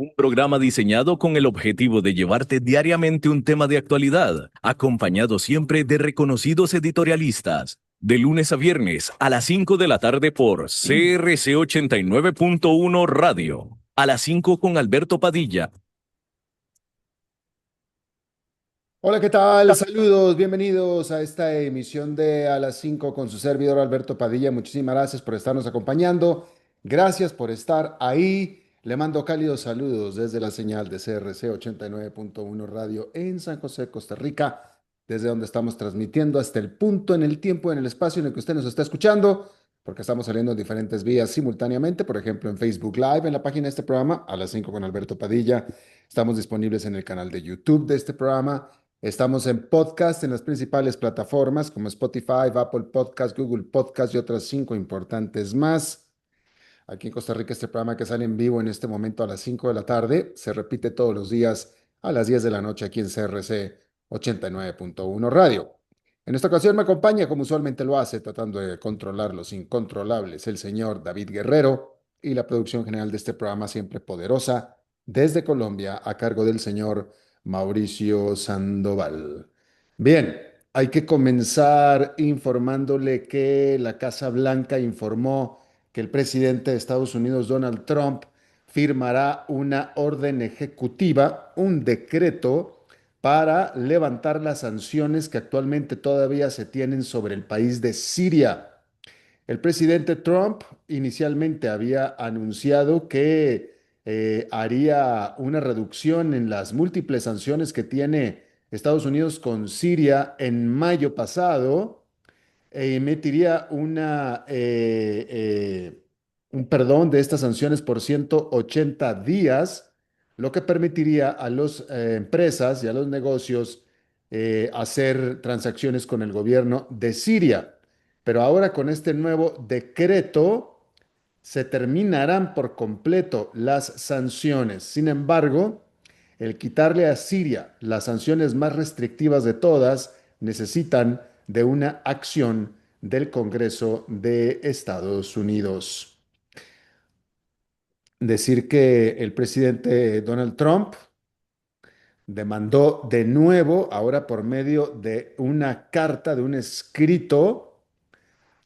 Un programa diseñado con el objetivo de llevarte diariamente un tema de actualidad, acompañado siempre de reconocidos editorialistas. De lunes a viernes a las 5 de la tarde por CRC 89.1 Radio. A las 5 con Alberto Padilla. Hola, ¿qué tal? Saludos, bienvenidos a esta emisión de A las 5 con su servidor Alberto Padilla. Muchísimas gracias por estarnos acompañando. Gracias por estar ahí. Le mando cálidos saludos desde la señal de CRC 89.1 Radio en San José, Costa Rica, desde donde estamos transmitiendo hasta el punto en el tiempo, en el espacio en el que usted nos está escuchando, porque estamos saliendo en diferentes vías simultáneamente, por ejemplo en Facebook Live, en la página de este programa, A las 5 con Alberto Padilla. Estamos disponibles en el canal de YouTube de este programa. Estamos en podcast en las principales plataformas como Spotify, Apple Podcast, Google Podcast y otras 5 importantes más. Aquí en Costa Rica, este programa que sale en vivo en este momento a las 5 de la tarde se repite todos los días a las 10 de la noche aquí en CRC 89.1 Radio. En esta ocasión me acompaña, como usualmente lo hace, tratando de controlar los incontrolables, el señor David Guerrero y la producción general de este programa siempre poderosa desde Colombia a cargo del señor Mauricio Sandoval. Bien, hay que comenzar informándole que la Casa Blanca informó que el presidente de Estados Unidos, Donald Trump, firmará una orden ejecutiva, un decreto para levantar las sanciones que actualmente todavía se tienen sobre el país de Siria. El presidente Trump inicialmente había anunciado que haría una reducción en las múltiples sanciones que tiene Estados Unidos con Siria en mayo pasado e emitiría un perdón de estas sanciones por 180 días, lo que permitiría a las empresas y a los negocios hacer transacciones con el gobierno de Siria. Pero ahora con este nuevo decreto se terminarán por completo las sanciones. Sin embargo, el quitarle a Siria las sanciones más restrictivas de todas necesitan de una acción del Congreso de Estados Unidos. Decir que el presidente Donald Trump demandó de nuevo, ahora por medio de una carta, de un escrito,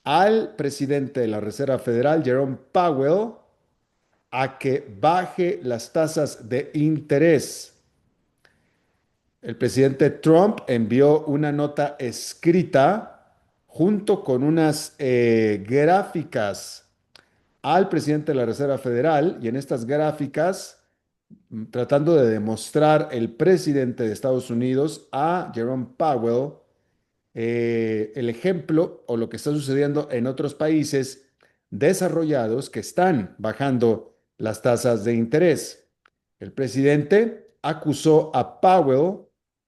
al presidente de la Reserva Federal, Jerome Powell, a que baje las tasas de interés. El presidente Trump envió una nota escrita junto con unas gráficas al presidente de la Reserva Federal y en estas gráficas tratando de demostrar el presidente de Estados Unidos a Jerome Powell el ejemplo o lo que está sucediendo en otros países desarrollados que están bajando las tasas de interés. El presidente acusó a Powell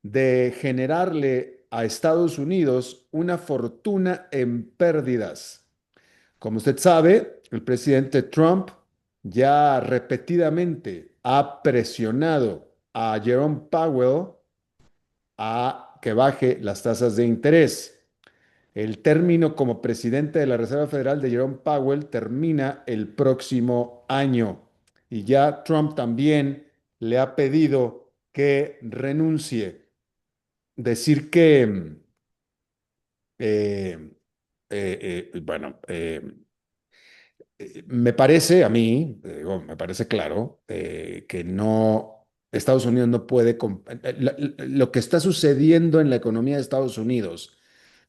de generarle a Estados Unidos una fortuna en pérdidas. Como usted sabe, el presidente Trump ya repetidamente ha presionado a Jerome Powell a que baje las tasas de interés. El término como presidente de la Reserva Federal de Jerome Powell termina el próximo año y ya Trump también le ha pedido que renuncie. Decir que, eh, bueno, me parece a mí, digo, me parece claro que no, Estados Unidos no puede, lo que está sucediendo en la economía de Estados Unidos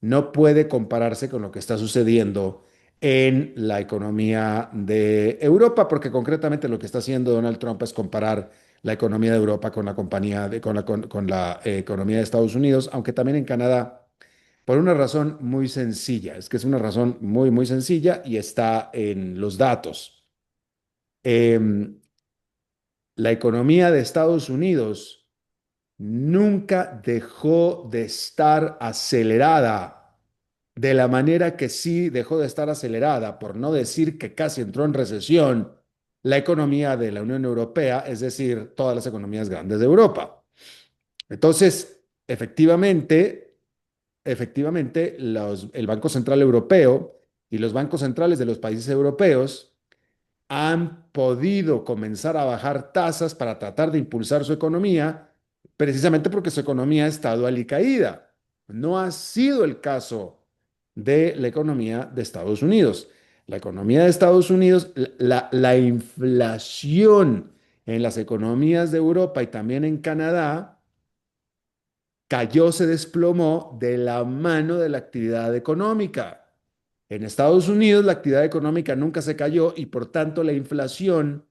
no puede compararse con lo que está sucediendo en la economía de Europa, porque concretamente lo que está haciendo Donald Trump es comparar la economía de Europa con la compañía con la economía de Estados Unidos, aunque también en Canadá por una razón muy sencilla, es que es una razón muy, muy sencilla y está en los datos. Em, la economía de Estados Unidos nunca dejó de estar acelerada de la manera que sí dejó de estar acelerada, por no decir que casi entró en recesión, la economía de la Unión Europea, es decir, todas las economías grandes de Europa. Entonces, efectivamente, el Banco Central Europeo y los bancos centrales de los países europeos han podido comenzar a bajar tasas para tratar de impulsar su economía, precisamente porque su economía ha estado alicaída. No ha sido el caso de la economía de Estados Unidos. La economía de Estados Unidos, la inflación en las economías de Europa y también en Canadá cayó, se desplomó de la mano de la actividad económica. En Estados Unidos la actividad económica nunca se cayó y por tanto la inflación,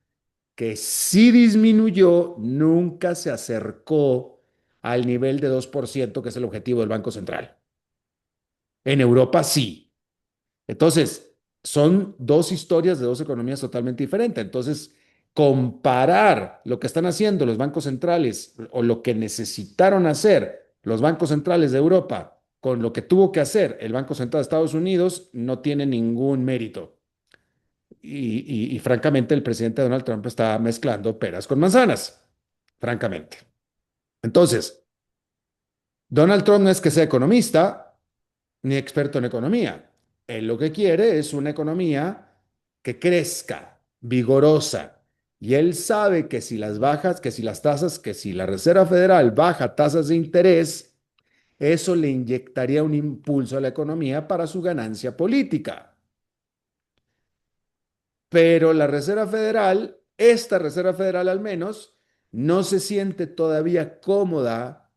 que sí disminuyó, nunca se acercó al nivel de 2% que es el objetivo del Banco Central. En Europa sí. Entonces, son dos historias de dos economías totalmente diferentes. Entonces, comparar lo que están haciendo los bancos centrales o lo que necesitaron hacer los bancos centrales de Europa con lo que tuvo que hacer el Banco Central de Estados Unidos no tiene ningún mérito. Y francamente, el presidente Donald Trump está mezclando peras con manzanas, francamente. Entonces, Donald Trump no es que sea economista ni experto en economía. Él lo que quiere es una economía que crezca, vigorosa. Y él sabe que si las bajas, que si las tasas, que si la Reserva Federal baja tasas de interés, eso le inyectaría un impulso a la economía para su ganancia política. Pero la Reserva Federal, esta Reserva Federal al menos, no se siente todavía cómoda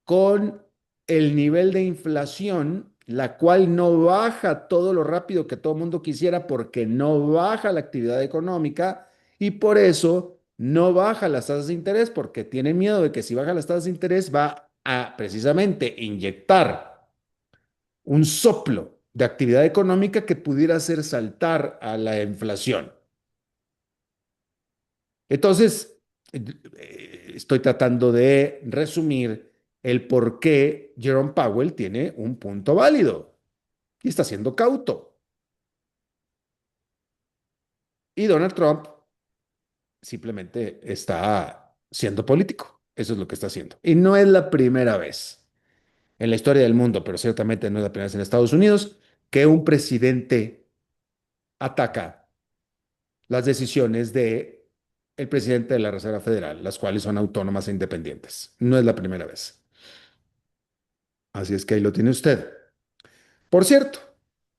con el nivel de inflación, la cual no baja todo lo rápido que todo el mundo quisiera porque no baja la actividad económica y por eso no baja las tasas de interés porque tiene miedo de que si baja las tasas de interés va a precisamente inyectar un soplo de actividad económica que pudiera hacer saltar a la inflación. Entonces, estoy tratando de resumir el por qué Jerome Powell tiene un punto válido y está siendo cauto. Y Donald Trump simplemente está siendo político. Eso es lo que está haciendo. Y no es la primera vez en la historia del mundo, pero ciertamente no es la primera vez en Estados Unidos, que un presidente ataca las decisiones de el presidente de la Reserva Federal, las cuales son autónomas e independientes. No es la primera vez. Así es que ahí lo tiene usted. Por cierto,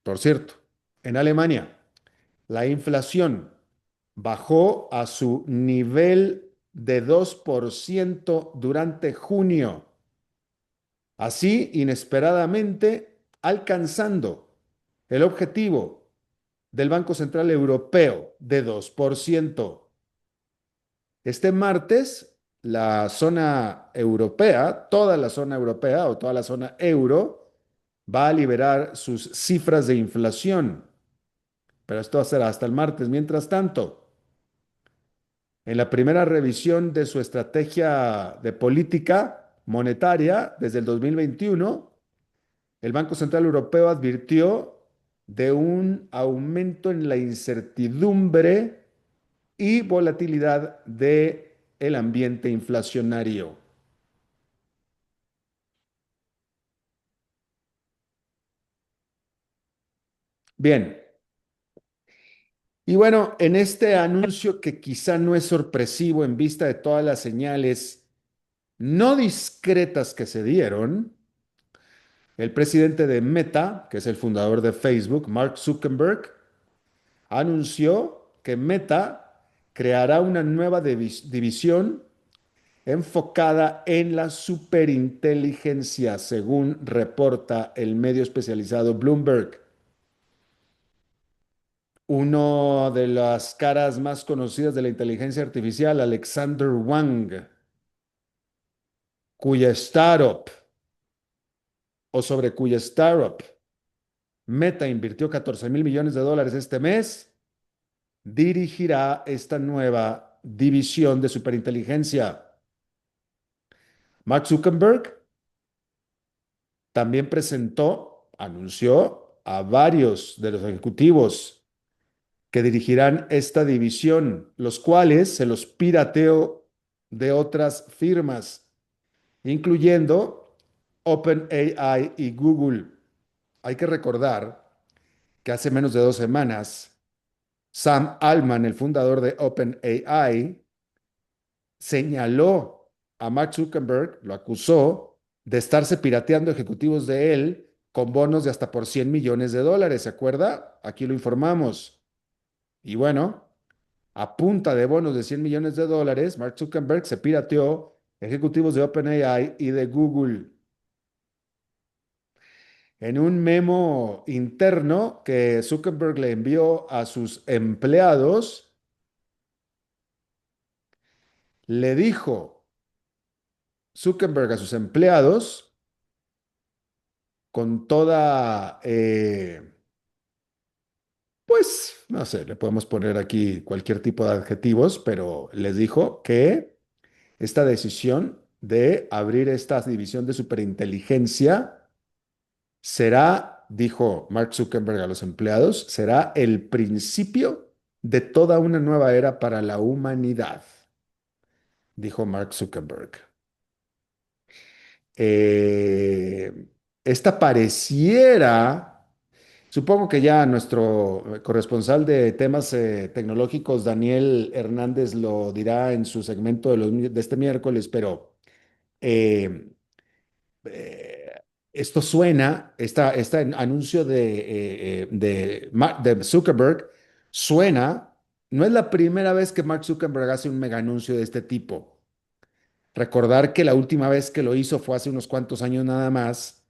por cierto, en Alemania la inflación bajó a su nivel de 2% durante junio, así inesperadamente alcanzando el objetivo del Banco Central Europeo de 2%. Este martes, la zona europea, toda la zona europea o toda la zona euro, va a liberar sus cifras de inflación, pero esto será hasta el martes. Mientras tanto, en la primera revisión de su estrategia de política monetaria desde el 2021, el Banco Central Europeo advirtió de un aumento en la incertidumbre y volatilidad del ambiente inflacionario. Bien, y bueno, en este anuncio que quizá no es sorpresivo en vista de todas las señales no discretas que se dieron, el presidente de Meta, que es el fundador de Facebook, Mark Zuckerberg, anunció que Meta creará una nueva división enfocada en la superinteligencia, según reporta el medio especializado Bloomberg. Uno de las caras más conocidas de la inteligencia artificial, Alexander Wang, cuya startup o sobre cuya startup Meta invirtió 14 mil millones de dólares este mes, dirigirá esta nueva división de superinteligencia. Mark Zuckerberg también anunció a varios de los ejecutivos que dirigirán esta división, los cuales se los pirateó de otras firmas, incluyendo OpenAI y Google. Hay que recordar que hace menos de 2 semanas Sam Altman, el fundador de OpenAI, señaló a Mark Zuckerberg, lo acusó de estarse pirateando ejecutivos de él con bonos de hasta por 100 millones de dólares, ¿se acuerda? Aquí lo informamos. Y bueno, a punta de bonos de 100 millones de dólares, Mark Zuckerberg se pirateó ejecutivos de OpenAI y de Google. En un memo interno que Zuckerberg le envió a sus empleados, le dijo Zuckerberg a sus empleados con toda, pues, no sé, le podemos poner aquí cualquier tipo de adjetivos, pero les dijo que esta decisión de abrir esta división de superinteligencia será, dijo Mark Zuckerberg a los empleados, será el principio de toda una nueva era para la humanidad, dijo Mark Zuckerberg. Eh, esta pareciera, supongo que ya nuestro corresponsal de temas tecnológicos, Daniel Hernández, lo dirá en su segmento de este miércoles, pero eh, eh, esto suena, este anuncio de Zuckerberg suena, no es la primera vez que Mark Zuckerberg hace un mega anuncio de este tipo. Recordar que la última vez que lo hizo fue hace unos cuantos años nada más,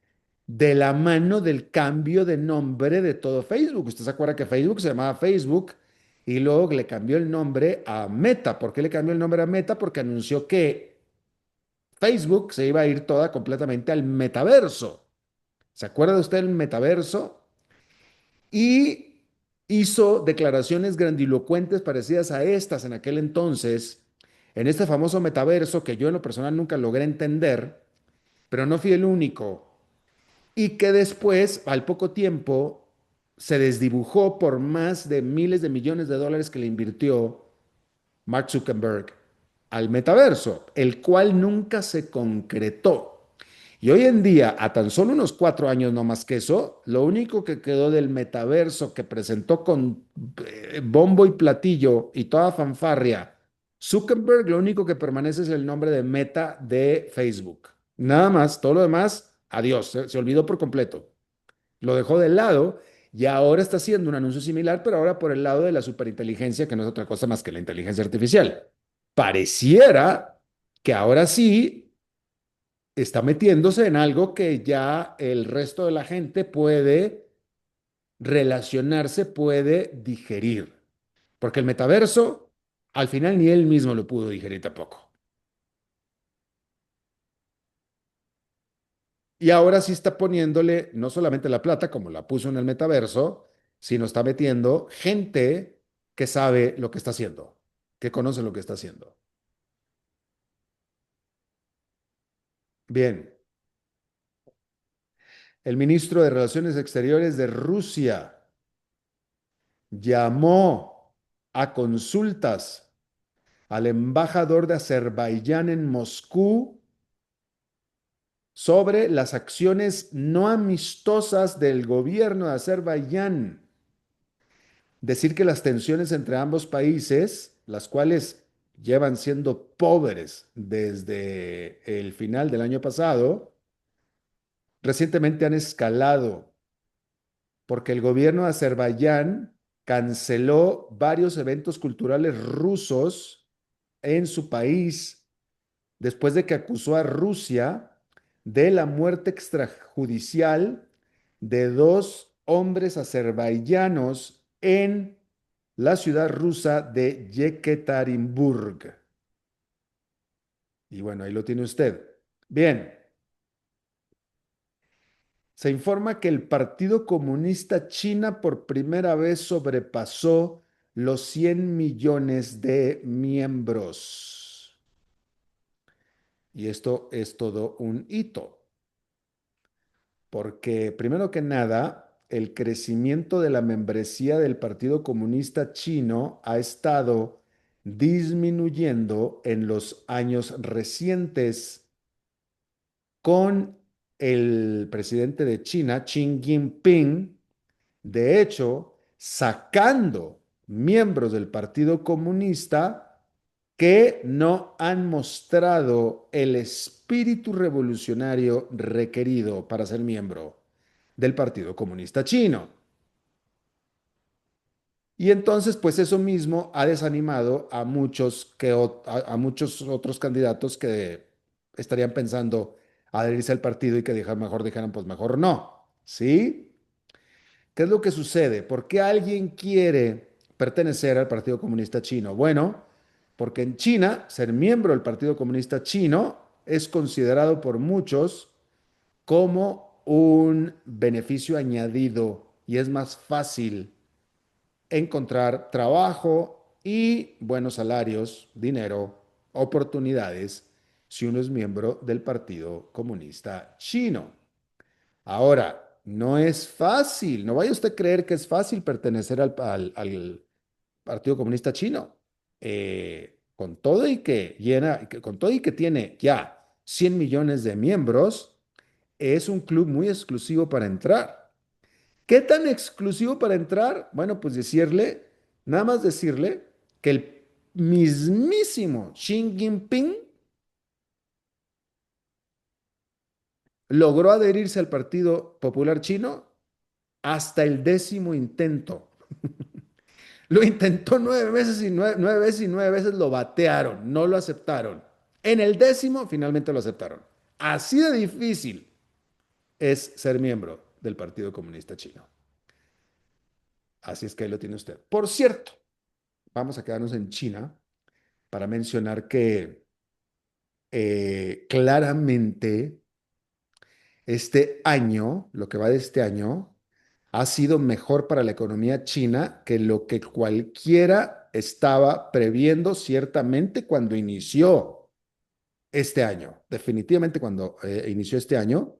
de la mano del cambio de nombre de todo Facebook. Usted se acuerda que Facebook se llamaba Facebook y luego le cambió el nombre a Meta. ¿Por qué le cambió el nombre a Meta? Porque anunció que Facebook se iba a ir toda completamente al metaverso. ¿Se acuerda usted del metaverso? Y hizo declaraciones grandilocuentes parecidas a estas en aquel entonces, en este famoso metaverso que yo en lo personal nunca logré entender, pero no fui el único. Y que después, al poco tiempo, se desdibujó por más de miles de millones de dólares que le invirtió Mark Zuckerberg al metaverso, el cual nunca se concretó. Y hoy en día, a tan solo unos 4 años no más que eso, lo único que quedó del metaverso que presentó con bombo y platillo y toda fanfarria Zuckerberg, lo único que permanece es el nombre de Meta de Facebook. Nada más, todo lo demás, adiós, se olvidó por completo. Lo dejó de lado y ahora está haciendo un anuncio similar, pero ahora por el lado de la superinteligencia, que no es otra cosa más que la inteligencia artificial. Pareciera que ahora sí está metiéndose en algo que ya el resto de la gente puede relacionarse, puede digerir. Porque el metaverso, al final ni él mismo lo pudo digerir tampoco. Y ahora sí está poniéndole no solamente la plata, como la puso en el metaverso, sino está metiendo gente que sabe lo que está haciendo, que conoce lo que está haciendo. Bien, el ministro de Relaciones Exteriores de Rusia llamó a consultas al embajador de Azerbaiyán en Moscú sobre las acciones no amistosas del gobierno de Azerbaiyán. Decir que las tensiones entre ambos países, las cuales llevan siendo pobres desde el final del año pasado, recientemente han escalado porque el gobierno de Azerbaiyán canceló varios eventos culturales rusos en su país después de que acusó a Rusia de la muerte extrajudicial de dos hombres azerbaiyanos en la ciudad rusa de Yekaterinburg. Y bueno, ahí lo tiene usted. Bien, se informa que el Partido Comunista China por primera vez sobrepasó los 100 millones de miembros. Y esto es todo un hito, porque primero que nada, el crecimiento de la membresía del Partido Comunista Chino ha estado disminuyendo en los años recientes con el presidente de China, Xi Jinping, de hecho, sacando miembros del Partido Comunista que no han mostrado el espíritu revolucionario requerido para ser miembro del Partido Comunista Chino. Y entonces, pues eso mismo ha desanimado a a muchos otros candidatos que estarían pensando adherirse al partido y que mejor dijeran, pues mejor no. ¿Sí? ¿Qué es lo que sucede? ¿Por qué alguien quiere pertenecer al Partido Comunista Chino? Bueno, porque en China, ser miembro del Partido Comunista Chino es considerado por muchos como un beneficio añadido y es más fácil encontrar trabajo y buenos salarios, dinero, oportunidades si uno es miembro del Partido Comunista Chino. Ahora, no es fácil, no vaya usted a creer que es fácil pertenecer al Partido Comunista Chino. Con todo y que con todo y que tiene ya 100 millones de miembros, es un club muy exclusivo para entrar. ¿Qué tan exclusivo para entrar? Bueno, pues nada más decirle que el mismísimo Xi Jinping logró adherirse al Partido Popular Chino hasta el 10º intento. Lo intentó 9 veces y 9 veces lo batearon, no lo aceptaron. En el 10º finalmente lo aceptaron. Así de difícil es ser miembro del Partido Comunista Chino. Así es que ahí lo tiene usted. Por cierto, vamos a quedarnos en China para mencionar que claramente este año, lo que va de este año, ha sido mejor para la economía china que lo que cualquiera estaba previendo ciertamente cuando inició este año, definitivamente cuando inició este año.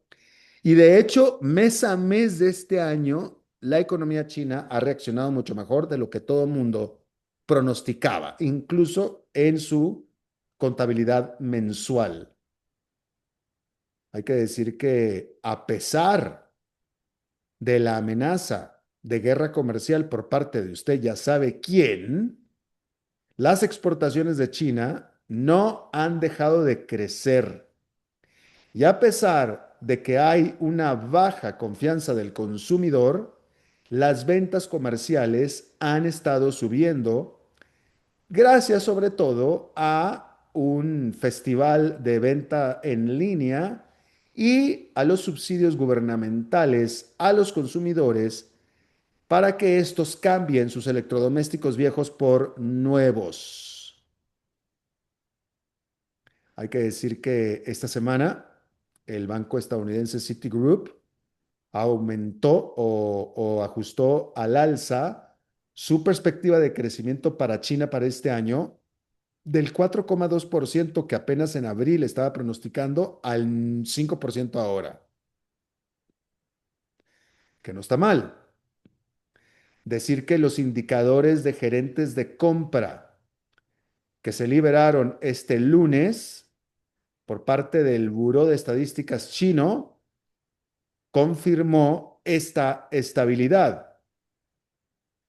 Y de hecho, mes a mes de este año, la economía china ha reaccionado mucho mejor de lo que todo el mundo pronosticaba, incluso en su contabilidad mensual. Hay que decir que a pesar de la amenaza de guerra comercial por parte de usted ya sabe quién, las exportaciones de China no han dejado de crecer. Y a pesar de que hay una baja confianza del consumidor, las ventas comerciales han estado subiendo gracias sobre todo a un festival de venta en línea y a los subsidios gubernamentales a los consumidores para que estos cambien sus electrodomésticos viejos por nuevos. Hay que decir que esta semana el banco estadounidense Citigroup aumentó o ajustó al alza su perspectiva de crecimiento para China para este año del 4,2% que apenas en abril estaba pronosticando al 5% ahora, que no está mal. Decir que los indicadores de gerentes de compra que se liberaron este lunes por parte del Buró de Estadísticas chino confirmó esta estabilidad,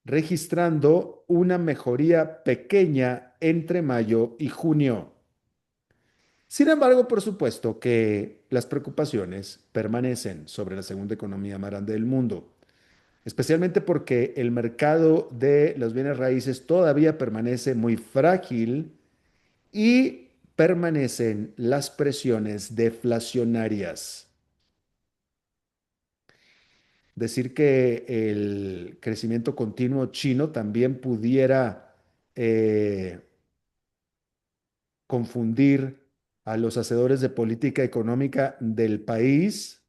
registrando una mejoría pequeña entre mayo y junio. Sin embargo, por supuesto que las preocupaciones permanecen sobre la segunda economía más grande del mundo, especialmente porque el mercado de los bienes raíces todavía permanece muy frágil y permanecen las presiones deflacionarias. Decir que el crecimiento continuo chino también pudiera eh, confundir a los hacedores de política económica del país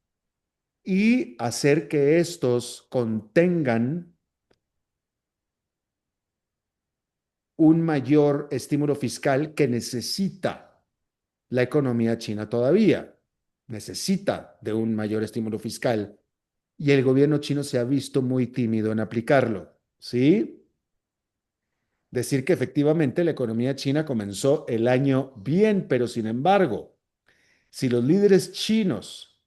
y hacer que estos contengan un mayor estímulo fiscal que necesita la economía china todavía. Necesita de un mayor estímulo fiscal y el gobierno chino se ha visto muy tímido en aplicarlo. ¿Sí? Decir que efectivamente la economía china comenzó el año bien, pero sin embargo, si los líderes chinos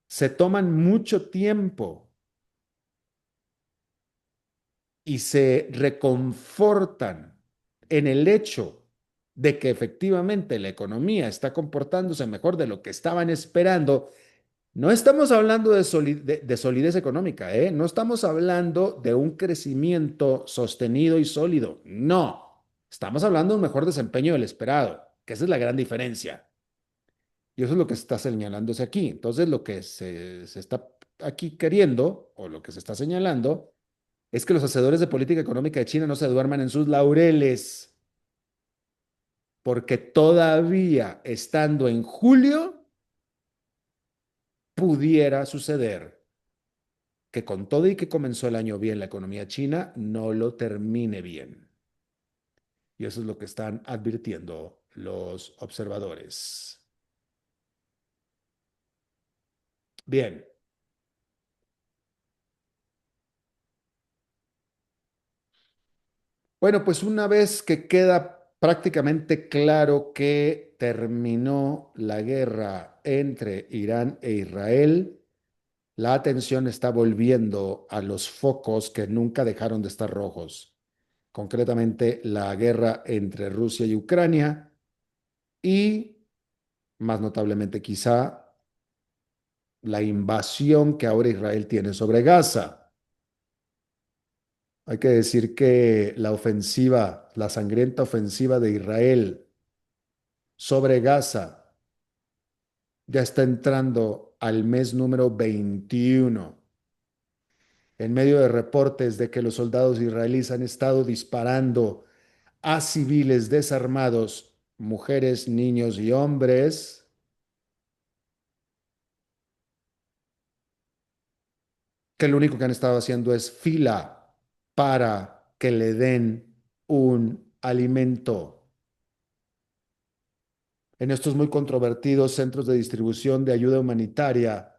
se toman mucho tiempo y se reconfortan en el hecho de que efectivamente la economía está comportándose mejor de lo que estaban esperando, no estamos hablando de solidez económica, ¿eh? No estamos hablando de un crecimiento sostenido y sólido, no. Estamos hablando de un mejor desempeño del esperado, que esa es la gran diferencia. Y eso es lo que está señalándose aquí. Entonces, lo que se está aquí queriendo, o lo que se está señalando, es que los hacedores de política económica de China no se duerman en sus laureles, porque todavía estando en julio, pudiera suceder que con todo y que comenzó el año bien la economía china, no lo termine bien. Y eso es lo que están advirtiendo los observadores. Bien, bueno, pues una vez que queda prácticamente claro que terminó la guerra entre Irán e Israel, la atención está volviendo a los focos que nunca dejaron de estar rojos, concretamente la guerra entre Rusia y Ucrania y, más notablemente quizá, la invasión que ahora Israel tiene sobre Gaza. Hay que decir que la ofensiva, la sangrienta ofensiva de Israel sobre Gaza ya está entrando al mes número 21, en medio de reportes de que los soldados israelíes han estado disparando a civiles desarmados, mujeres, niños y hombres, que lo único que han estado haciendo es fila para que le den un alimento en estos muy controvertidos centros de distribución de ayuda humanitaria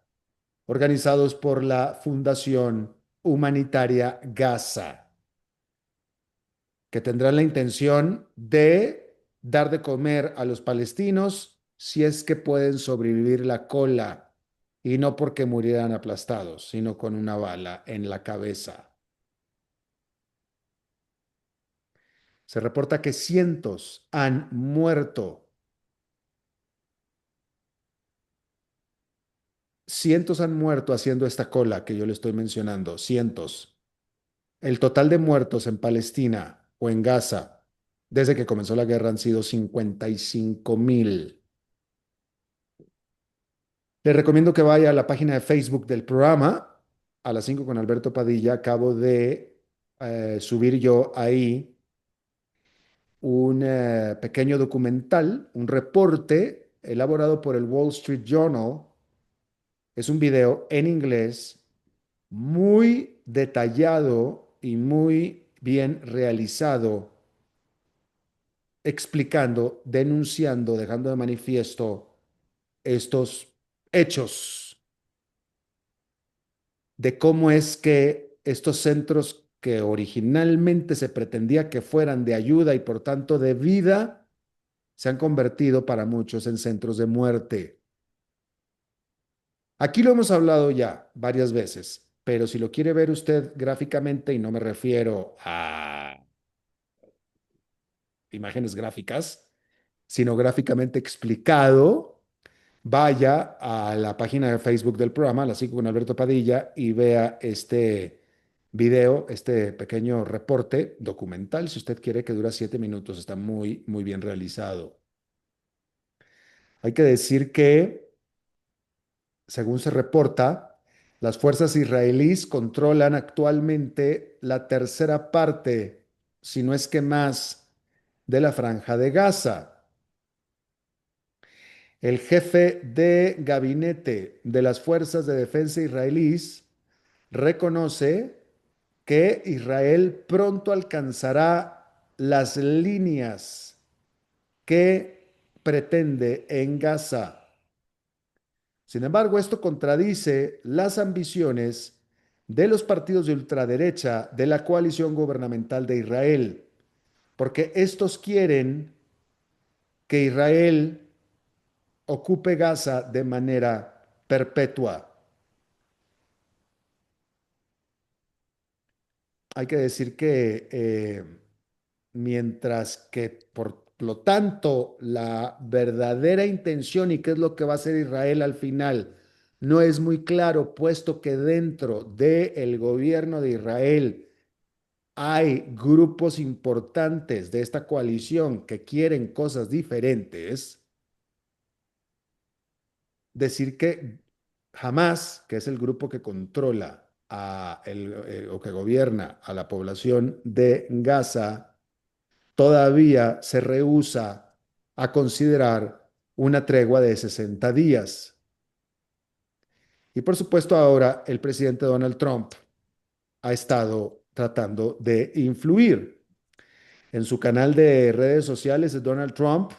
organizados por la Fundación Humanitaria Gaza, que tendrán la intención de dar de comer a los palestinos si es que pueden sobrevivir la cola y no porque murieran aplastados, sino con una bala en la cabeza. Se reporta que cientos han muerto haciendo esta cola que yo le estoy mencionando, cientos. El total de muertos en Palestina o en Gaza desde que comenzó la guerra han sido 55,000. Les recomiendo que vaya a la página de Facebook del programa, a las 5 con Alberto Padilla. Acabo de subir yo ahí un pequeño documental, un reporte elaborado por el Wall Street Journal. Es un video en inglés muy detallado y muy bien realizado, explicando, denunciando, dejando de manifiesto estos hechos de cómo es que estos centros que originalmente se pretendía que fueran de ayuda y por tanto de vida, se han convertido para muchos en centros de muerte. Aquí lo hemos hablado ya varias veces, pero si lo quiere ver usted gráficamente, y no me refiero a imágenes gráficas, sino gráficamente explicado, vaya a la página de Facebook del programa, La Sigo con Alberto Padilla, y vea este video, este pequeño reporte documental, si usted quiere, que dura 7 minutos. Está muy, muy bien realizado. Hay que decir que, según se reporta, las fuerzas israelíes controlan actualmente la tercera parte, si no es que más, de la franja de Gaza. El jefe de gabinete de las fuerzas de defensa israelíes reconoce que Israel pronto alcanzará las líneas que pretende en Gaza. Sin embargo, esto contradice las ambiciones de los partidos de ultraderecha de la coalición gubernamental de Israel, porque estos quieren que Israel ocupe Gaza de manera perpetua. hay que decir que mientras que por lo tanto la verdadera intención y qué es lo que va a hacer Israel al final no es muy claro, puesto que dentro del gobierno de Israel hay grupos importantes de esta coalición que quieren cosas diferentes, decir que Hamas, que es el grupo que controla o que gobierna a la población de Gaza, todavía se rehúsa a considerar una tregua de 60 días. Y por supuesto ahora el presidente Donald Trump ha estado tratando de influir. En su canal de redes sociales, Donald Trump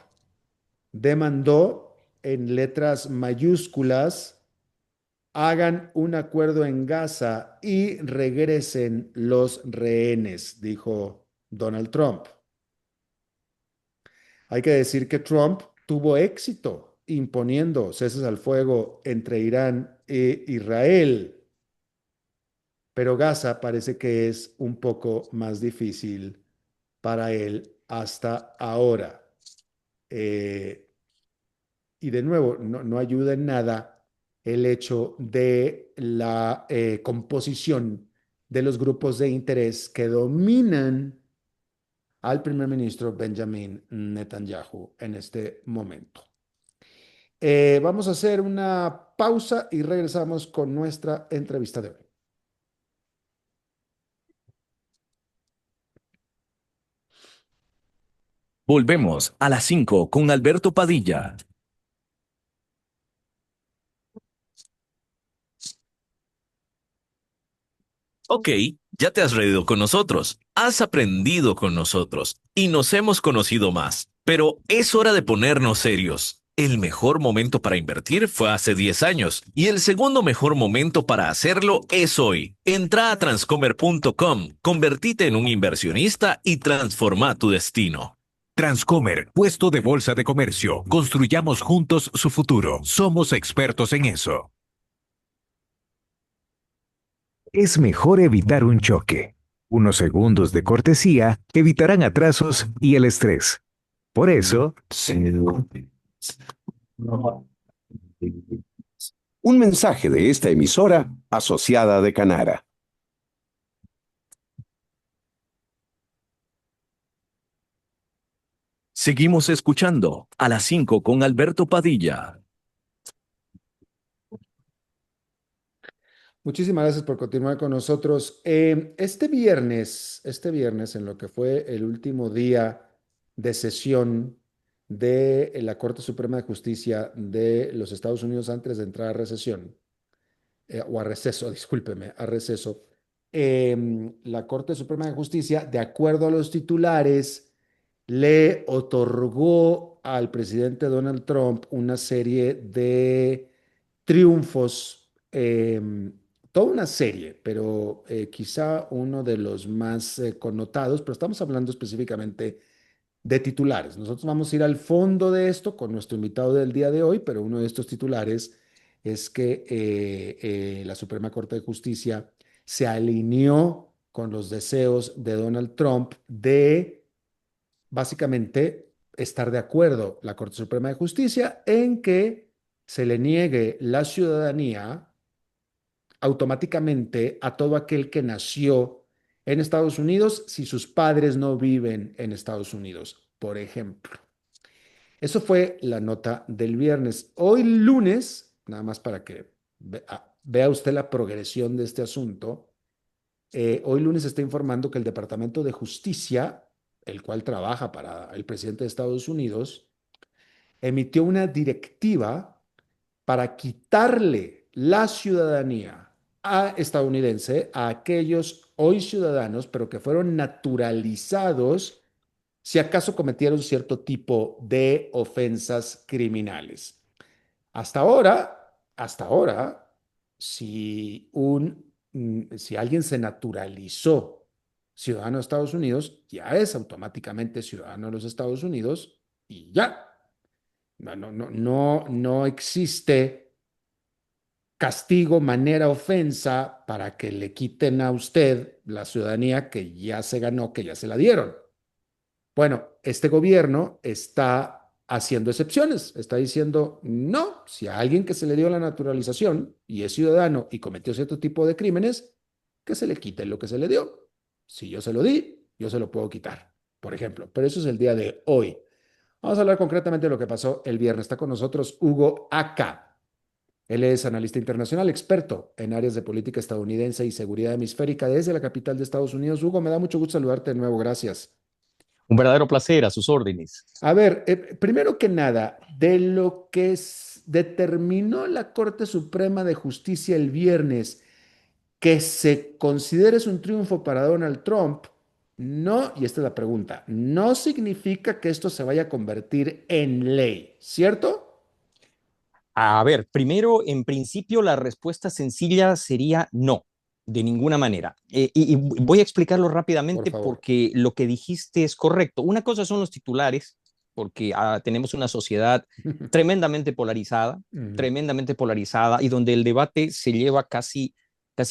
demandó en letras mayúsculas: hagan un acuerdo en Gaza y regresen los rehenes, dijo Donald Trump. Hay que decir que Trump tuvo éxito imponiendo ceses al fuego entre Irán e Israel, pero Gaza parece que es un poco más difícil para él hasta ahora. Eh, y de nuevo, no ayuda en nada el hecho de la composición de los grupos de interés que dominan al primer ministro Benjamin Netanyahu en este momento. Vamos a hacer una pausa y regresamos con nuestra entrevista de hoy. Volvemos a las 5 con Alberto Padilla. Ok, ya te has reído con nosotros, has aprendido con nosotros y nos hemos conocido más. Pero es hora de ponernos serios. El mejor momento para invertir fue hace 10 años y el segundo mejor momento para hacerlo es hoy. Entra a transcomer.com, convertite en un inversionista y transforma tu destino. Transcomer, puesto de bolsa de comercio. Construyamos juntos su futuro. Somos expertos en eso. Es mejor evitar un choque. Unos segundos de cortesía evitarán atrasos y el estrés. Por eso, Un mensaje de esta emisora asociada de Canara. Seguimos escuchando a las 5 con Alberto Padilla. Muchísimas gracias por continuar con nosotros. Este viernes, en lo que fue el último día de sesión de la Corte Suprema de Justicia de los Estados Unidos antes de entrar a recesión, o a receso, discúlpeme, a receso, la Corte Suprema de Justicia, de acuerdo a los titulares, le otorgó al presidente Donald Trump una serie de triunfos, toda una serie, pero quizá uno de los más connotados, pero estamos hablando específicamente de titulares. Nosotros vamos a ir al fondo de esto con nuestro invitado del día de hoy, pero uno de estos titulares es que la Suprema Corte de Justicia se alineó con los deseos de Donald Trump de básicamente estar de acuerdo la Corte Suprema de Justicia en que se le niegue la ciudadanía automáticamente a todo aquel que nació en Estados Unidos si sus padres no viven en Estados Unidos, por ejemplo. Eso fue la nota del viernes. Hoy lunes, nada más para que vea usted la progresión de este asunto, hoy lunes está informando que el Departamento de Justicia, el cual trabaja para el presidente de Estados Unidos, emitió una directiva para quitarle la ciudadanía estadounidense a aquellos hoy ciudadanos, pero que fueron naturalizados si acaso cometieron cierto tipo de ofensas criminales. Hasta ahora, si alguien se naturalizó ciudadano de Estados Unidos, ya es automáticamente ciudadano de los Estados Unidos y ya. No existe castigo, manera, ofensa para que le quiten a usted la ciudadanía que ya se ganó, que ya se la dieron. Bueno, este gobierno está haciendo excepciones, está diciendo, no, si a alguien que se le dio la naturalización y es ciudadano y cometió cierto tipo de crímenes, que se le quite lo que se le dio. Si yo se lo di, yo se lo puedo quitar, por ejemplo. Pero eso es el día de hoy. Vamos a hablar concretamente de lo que pasó el viernes. Está con nosotros Hugo Aca. Él es analista internacional, experto en áreas de política estadounidense y seguridad hemisférica desde la capital de Estados Unidos. Hugo, me da mucho gusto saludarte de nuevo. Gracias. Un verdadero placer, a sus órdenes. A ver, primero que nada, de lo que determinó la Corte Suprema de Justicia el viernes, que se considere es un triunfo para Donald Trump, no, y esta es la pregunta, no significa que esto se vaya a convertir en ley, ¿cierto? A ver, primero, en principio, la respuesta sencilla sería no, de ninguna manera. Y voy a explicarlo Por rápidamente favor. porque lo que dijiste es correcto. Una cosa son los titulares, porque tenemos una sociedad tremendamente Ujú. polarizada, y donde el debate se lleva casi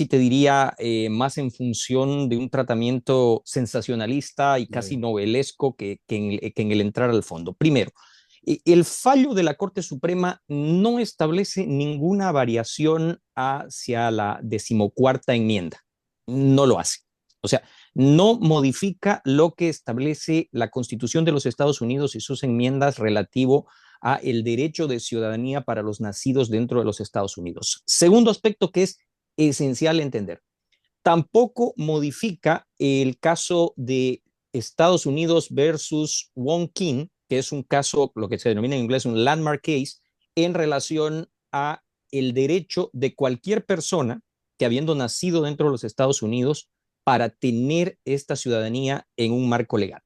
te diría, más en función de un tratamiento sensacionalista y casi Sí. novelesco que en el entrar al fondo. Primero, el fallo de la Corte Suprema no establece ninguna variación hacia la decimocuarta enmienda. No lo hace. O sea, no modifica lo que establece la Constitución de los Estados Unidos y sus enmiendas relativo a el derecho de ciudadanía para los nacidos dentro de los Estados Unidos. Segundo aspecto que es esencial entender. Tampoco modifica el caso de Estados Unidos versus Wong King, que es un caso, lo que se denomina en inglés un landmark case, en relación a el derecho de cualquier persona que habiendo nacido dentro de los Estados Unidos para tener esta ciudadanía en un marco legal.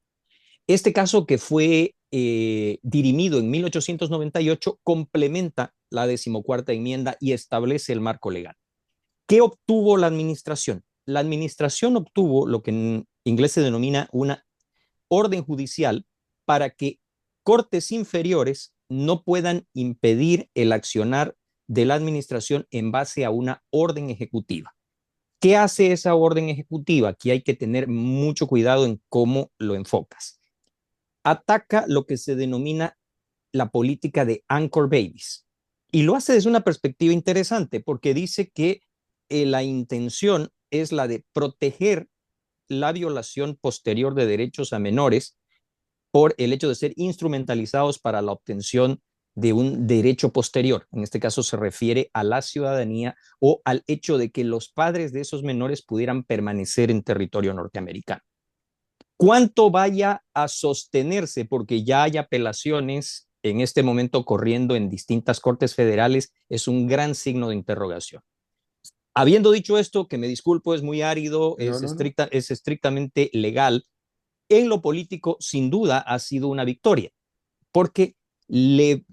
Este caso que fue dirimido en 1898 complementa la decimocuarta enmienda y establece el marco legal. ¿Qué obtuvo la administración? La administración obtuvo lo que en inglés se denomina una orden judicial para que cortes inferiores no puedan impedir el accionar de la administración en base a una orden ejecutiva. ¿Qué hace esa orden ejecutiva? Aquí hay que tener mucho cuidado en cómo lo enfocas. Ataca lo que se denomina la política de anchor babies. Y lo hace desde una perspectiva interesante porque dice que la intención es la de proteger la violación posterior de derechos a menores por el hecho de ser instrumentalizados para la obtención de un derecho posterior. En este caso se refiere a la ciudadanía o al hecho de que los padres de esos menores pudieran permanecer en territorio norteamericano. ¿Cuánto vaya a sostenerse? Porque ya hay apelaciones en este momento corriendo en distintas cortes federales, es un gran signo de interrogación. Habiendo dicho esto, que me disculpo, es muy árido, No, no, no. es estrictamente legal. En lo político, sin duda, ha sido una victoria, porque le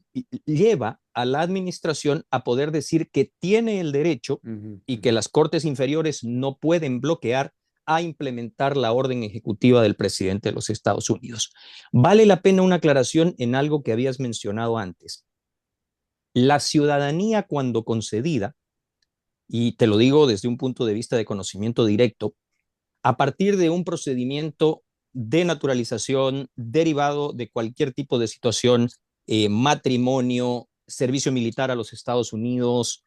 lleva a la administración a poder decir que tiene el derecho Ujú, y que ujú. las cortes inferiores no pueden bloquear a implementar la orden ejecutiva del presidente de los Estados Unidos. Vale la pena una aclaración en algo que habías mencionado antes. La ciudadanía, cuando concedida, y te lo digo desde un punto de vista de conocimiento directo, a partir de un procedimiento de naturalización derivado de cualquier tipo de situación, matrimonio, servicio militar a los Estados Unidos,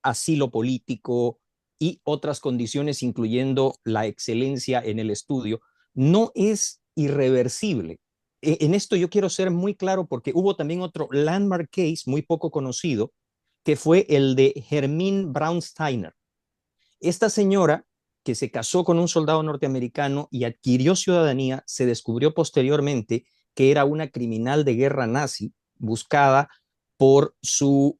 asilo político y otras condiciones, incluyendo la excelencia en el estudio, no es irreversible. En esto yo quiero ser muy claro porque hubo también otro landmark case muy poco conocido, que fue el de Hermine Braunsteiner. Esta señora que se casó con un soldado norteamericano y adquirió ciudadanía, se descubrió posteriormente que era una criminal de guerra nazi buscada por su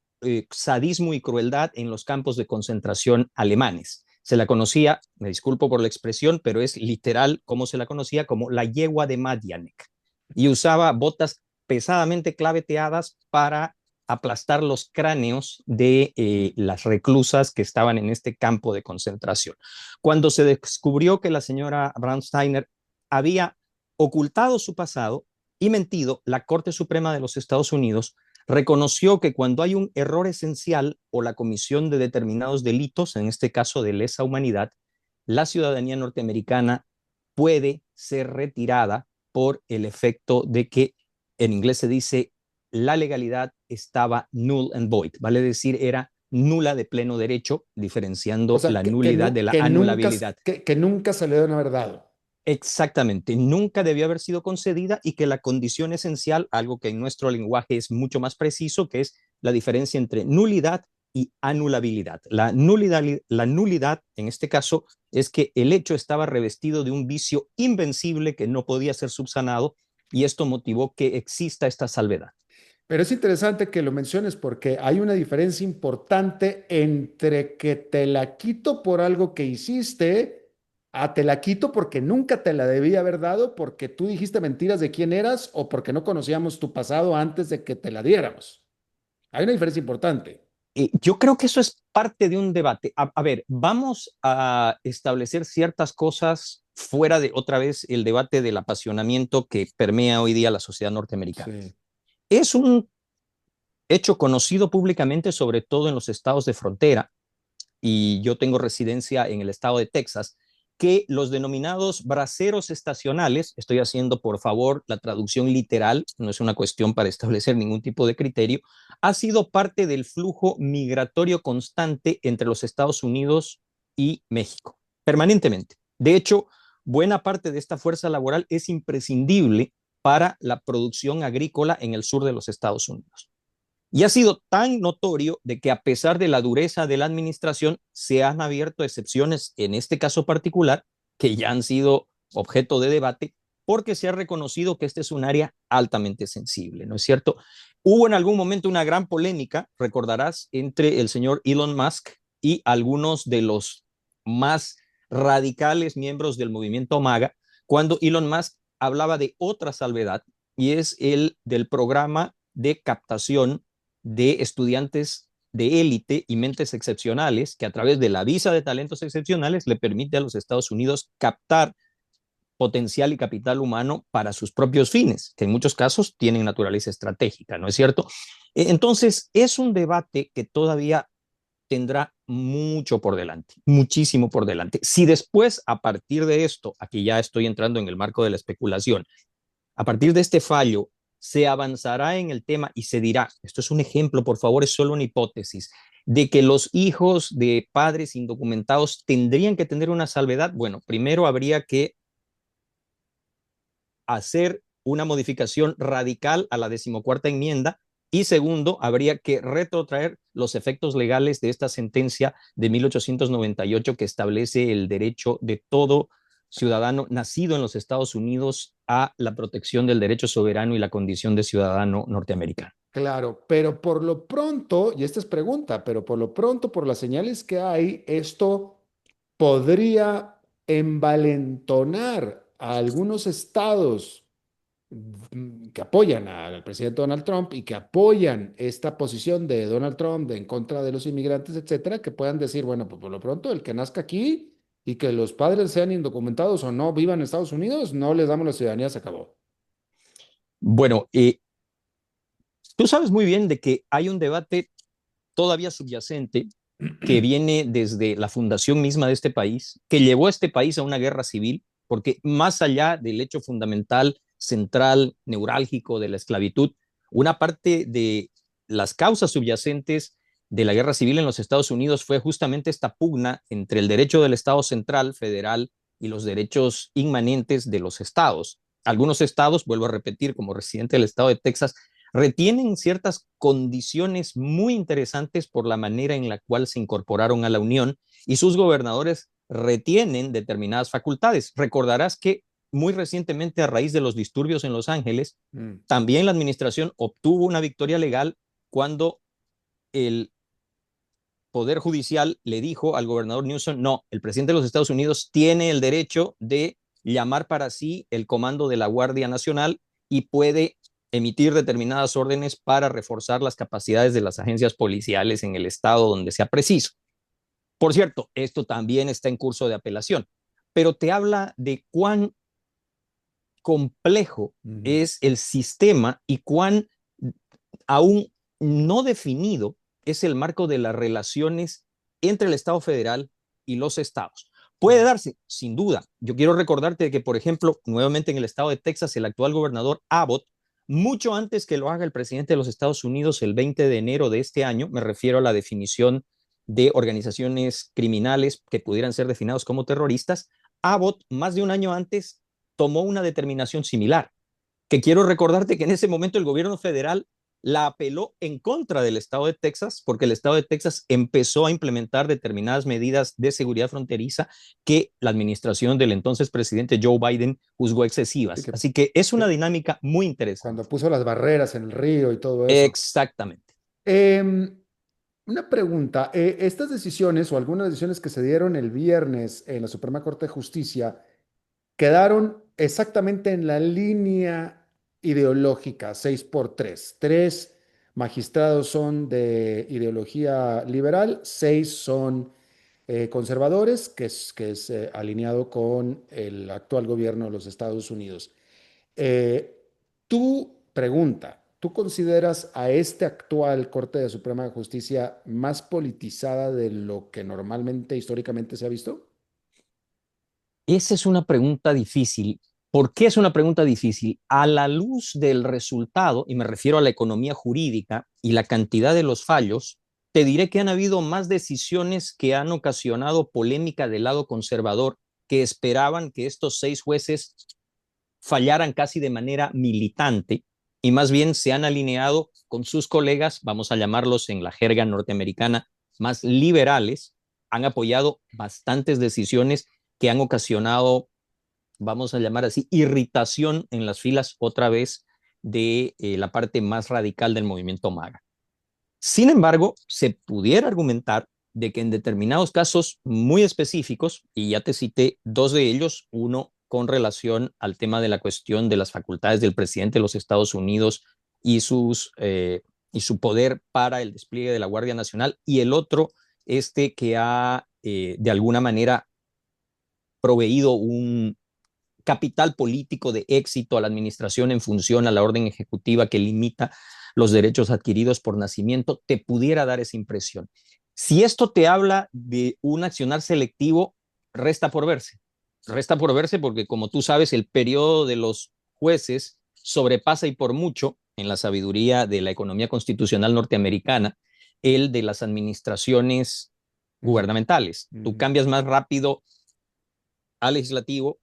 sadismo y crueldad en los campos de concentración alemanes. Se la conocía, me disculpo por la expresión, pero es literal como se la conocía, como la yegua de Madianek. Y usaba botas pesadamente claveteadas para aplastar los cráneos de las reclusas que estaban en este campo de concentración. Cuando se descubrió que la señora Braunsteiner había ocultado su pasado y mentido, la Corte Suprema de los Estados Unidos reconoció que cuando hay un error esencial o la comisión de determinados delitos, en este caso de lesa humanidad, la ciudadanía norteamericana puede ser retirada por el efecto de que en inglés se dice la legalidad estaba null and void, vale decir, era nula de pleno derecho, O diferenciando sea, la nulidad de la anulabilidad. que nunca se le deben haber dado. Exactamente, nunca debió haber sido concedida y que la condición esencial, algo que en nuestro lenguaje es mucho más preciso, que es la diferencia entre nulidad y anulabilidad. La nulidad, en este caso, es que el hecho estaba revestido de un vicio invencible que no podía ser subsanado y esto motivó que exista esta salvedad. Pero es interesante que lo menciones porque hay una diferencia importante entre que te la quito por algo que hiciste a te la quito porque nunca te la debía haber dado porque tú dijiste mentiras de quién eras o porque no conocíamos tu pasado antes de que te la diéramos. Hay una diferencia importante. Yo creo que eso es parte de un debate. A ver, vamos a establecer ciertas cosas fuera de otra vez el debate del apasionamiento que permea hoy día la sociedad norteamericana. Sí. Es un hecho conocido públicamente, sobre todo en los estados de frontera, y yo tengo residencia en el estado de Texas, que los denominados braceros estacionales, estoy haciendo por favor la traducción literal, no es una cuestión para establecer ningún tipo de criterio, ha sido parte del flujo migratorio constante entre los Estados Unidos y México, permanentemente. De hecho, buena parte de esta fuerza laboral es imprescindible para la producción agrícola en el sur de los Estados Unidos. Y ha sido tan notorio de que a pesar de la dureza de la administración, se han abierto excepciones en este caso particular, que ya han sido objeto de debate, porque se ha reconocido que este es un área altamente sensible, ¿no es cierto? Hubo en algún momento una gran polémica, recordarás, entre el señor Elon Musk y algunos de los más radicales miembros del movimiento MAGA, cuando Elon Musk hablaba de otra salvedad, y es el del programa de captación de estudiantes de élite y mentes excepcionales que a través de la visa de talentos excepcionales le permite a los Estados Unidos captar potencial y capital humano para sus propios fines, que en muchos casos tienen naturaleza estratégica, ¿no es cierto? Entonces, es un debate que todavía tendrá mucho por delante, muchísimo por delante. Si después, a partir de esto, aquí ya estoy entrando en el marco de la especulación, a partir de este fallo, se avanzará en el tema y se dirá, esto es un ejemplo, por favor, es solo una hipótesis, de que los hijos de padres indocumentados tendrían que tener una salvedad. Bueno, primero habría que hacer una modificación radical a la 14ª enmienda y segundo, habría que retrotraer los efectos legales de esta sentencia de 1898 que establece el derecho de todo ciudadano nacido en los Estados Unidos a la protección del derecho soberano y la condición de ciudadano norteamericano. Claro, pero por lo pronto, y esta es pregunta, pero por lo pronto, por las señales que hay, esto podría envalentonar a algunos estados que apoyan al presidente Donald Trump y que apoyan esta posición de Donald Trump en contra de los inmigrantes, etcétera, que puedan decir, bueno, pues por lo pronto el que nazca aquí y que los padres sean indocumentados o no vivan en Estados Unidos, no les damos la ciudadanía, se acabó. Bueno, tú sabes muy bien de que hay un debate todavía subyacente que viene desde la fundación misma de este país, que llevó a este país a una guerra civil, porque más allá del hecho fundamental, central, neurálgico de la esclavitud, una parte de las causas subyacentes de la guerra civil en los Estados Unidos fue justamente esta pugna entre el derecho del Estado central, federal, y los derechos inmanentes de los estados. Algunos estados, vuelvo a repetir, como residente del estado de Texas, retienen ciertas condiciones muy interesantes por la manera en la cual se incorporaron a la Unión y sus gobernadores retienen determinadas facultades. Recordarás que muy recientemente, a raíz de los disturbios en Los Ángeles, también la administración obtuvo una victoria legal cuando el Poder Judicial le dijo al gobernador Newsom, no, el presidente de los Estados Unidos tiene el derecho de llamar para sí el comando de la Guardia Nacional y puede emitir determinadas órdenes para reforzar las capacidades de las agencias policiales en el estado donde sea preciso. Por cierto, esto también está en curso de apelación, pero te habla de cuán complejo es el sistema y cuán aún no definido es el marco de las relaciones entre el Estado federal y los estados. Puede darse, sin duda. Yo quiero recordarte que, por ejemplo, nuevamente en el estado de Texas, el actual gobernador Abbott, mucho antes que lo haga el presidente de los Estados Unidos el 20 de enero de este año, me refiero a la definición de organizaciones criminales que pudieran ser definidos como terroristas, Abbott, más de un año antes, tomó una determinación similar, que quiero recordarte que en ese momento el gobierno federal la apeló en contra del estado de Texas, porque el estado de Texas empezó a implementar determinadas medidas de seguridad fronteriza que la administración del entonces presidente Joe Biden juzgó excesivas. Así que es una dinámica muy interesante. Cuando puso las barreras en el río y todo eso. Exactamente. Una pregunta, estas decisiones o algunas decisiones que se dieron el viernes en la Suprema Corte de Justicia quedaron exactamente en la línea ideológica 6 por 3. 3 magistrados son de ideología liberal, 6 son conservadores, que es alineado con el actual gobierno de los Estados Unidos. ¿Tú consideras a este actual Corte de Suprema de Justicia más politizada de lo que normalmente históricamente se ha visto? Esa es una pregunta difícil. ¿Por qué es una pregunta difícil? A la luz del resultado, y me refiero a la economía jurídica y la cantidad de los fallos, te diré que han habido más decisiones que han ocasionado polémica del lado conservador, que esperaban que estos 6 jueces fallaran casi de manera militante y más bien se han alineado con sus colegas, vamos a llamarlos en la jerga norteamericana, más liberales, han apoyado bastantes decisiones que han ocasionado, vamos a llamar así, irritación en las filas otra vez de la parte más radical del movimiento MAGA. Sin embargo, se pudiera argumentar de que en determinados casos muy específicos, y ya te cité 2 de ellos, uno con relación al tema de la cuestión de las facultades del presidente de los Estados Unidos y su poder para el despliegue de la Guardia Nacional, y el otro, que ha de alguna manera proveído un capital político de éxito a la administración en función a la orden ejecutiva que limita los derechos adquiridos por nacimiento, te pudiera dar esa impresión. Si esto te habla de un accionar selectivo, resta por verse. Resta por verse porque, como tú sabes, el periodo de los jueces sobrepasa y por mucho, en la sabiduría de la economía constitucional norteamericana, el de las administraciones gubernamentales. Tú cambias más rápido al legislativo,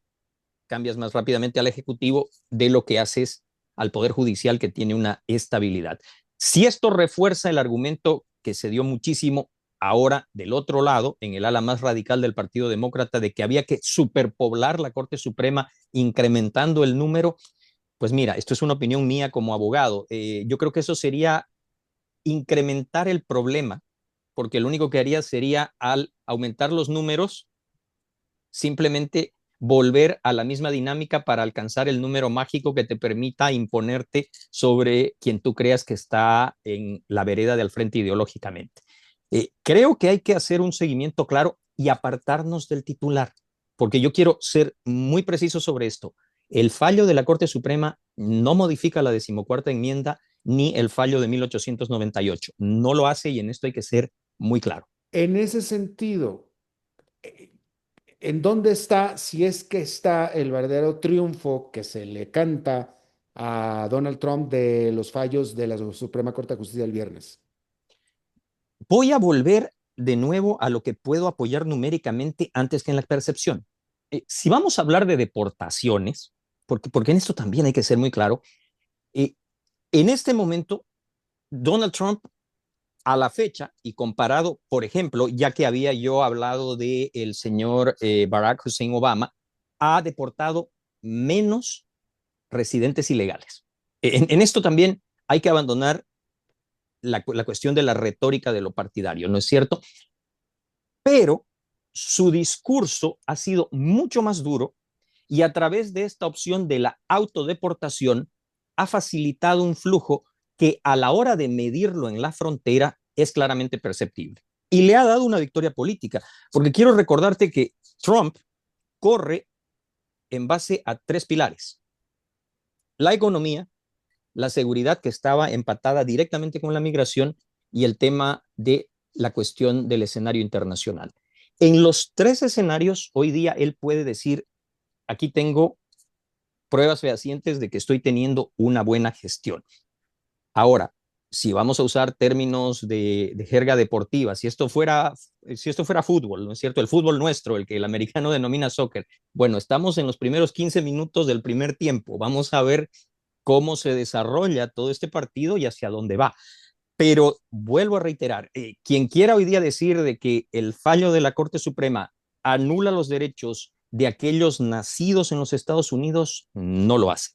cambias más rápidamente al ejecutivo de lo que haces al poder judicial, que tiene una estabilidad. Si esto refuerza el argumento que se dio muchísimo ahora del otro lado, en el ala más radical del Partido Demócrata, de que había que superpoblar la Corte Suprema incrementando el número, pues mira, esto es una opinión mía como abogado. Yo creo que eso sería incrementar el problema, porque lo único que haría sería, al aumentar los números, simplemente volver a la misma dinámica para alcanzar el número mágico que te permita imponerte sobre quien tú creas que está en la vereda de al frente ideológicamente. Creo que hay que hacer un seguimiento claro y apartarnos del titular, porque yo quiero ser muy preciso sobre esto. El fallo de la Corte Suprema no modifica la 14ª enmienda ni el fallo de 1898. No lo hace, y en esto hay que ser muy claro. En ese sentido, ¿en dónde está, si es que está, el verdadero triunfo que se le canta a Donald Trump de los fallos de la Suprema Corte de Justicia el viernes? Voy a volver de nuevo a lo que puedo apoyar numéricamente antes que en la percepción. Si vamos a hablar de deportaciones, porque en esto también hay que ser muy claro, en este momento, Donald Trump, a la fecha, y comparado, por ejemplo, ya que había yo hablado del señor Barack Hussein Obama, ha deportado menos residentes ilegales. En esto también hay que abandonar la cuestión de la retórica de lo partidario, ¿no es cierto? Pero su discurso ha sido mucho más duro, y a través de esta opción de la autodeportación ha facilitado un flujo que a la hora de medirlo en la frontera es claramente perceptible. Y le ha dado una victoria política, porque quiero recordarte que Trump corre en base a 3 pilares: la economía, la seguridad, que estaba empatada directamente con la migración, y el tema de la cuestión del escenario internacional. En los tres escenarios, hoy día él puede decir, aquí tengo pruebas fehacientes de que estoy teniendo una buena gestión. Ahora, si vamos a usar términos de jerga deportiva, si esto fuera fútbol, ¿no es cierto? El fútbol nuestro, el que el americano denomina soccer. Bueno, estamos en los primeros 15 minutos del primer tiempo. Vamos a ver cómo se desarrolla todo este partido y hacia dónde va. Pero vuelvo a reiterar, quien quiera hoy día decir de que el fallo de la Corte Suprema anula los derechos de aquellos nacidos en los Estados Unidos, no lo hace.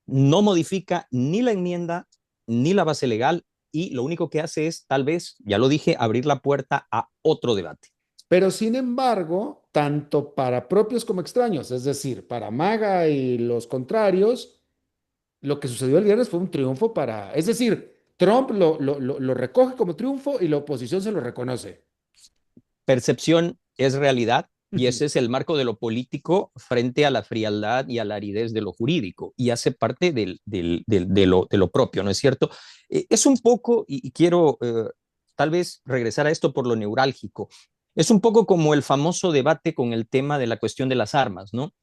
No modifica ni la enmienda ni la base legal, y lo único que hace es, tal vez, ya lo dije, abrir la puerta a otro debate. Pero sin embargo, tanto para propios como extraños, es decir, para Maga y los contrarios, lo que sucedió el viernes fue un triunfo para, es decir, Trump lo recoge como triunfo y la oposición se lo reconoce. Percepción es realidad, y ese es el marco de lo político frente a la frialdad y a la aridez de lo jurídico, y hace parte de lo propio, ¿no es cierto? Es un poco, y quiero tal vez regresar a esto por lo neurálgico, es un poco como el famoso debate con el tema de la cuestión de las armas, ¿no?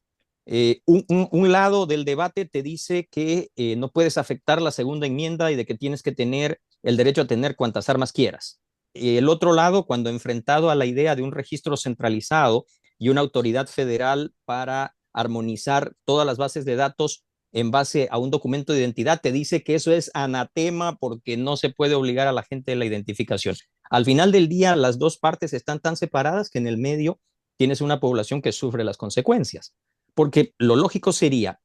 Un lado del debate te dice que no puedes afectar la segunda enmienda y de que tienes que tener el derecho a tener cuantas armas quieras. El otro lado, cuando enfrentado a la idea de un registro centralizado y una autoridad federal para armonizar todas las bases de datos en base a un documento de identidad, te dice que eso es anatema porque no se puede obligar a la gente de la identificación. Al final del día, las dos partes están tan separadas que en el medio tienes una población que sufre las consecuencias. Porque lo lógico sería,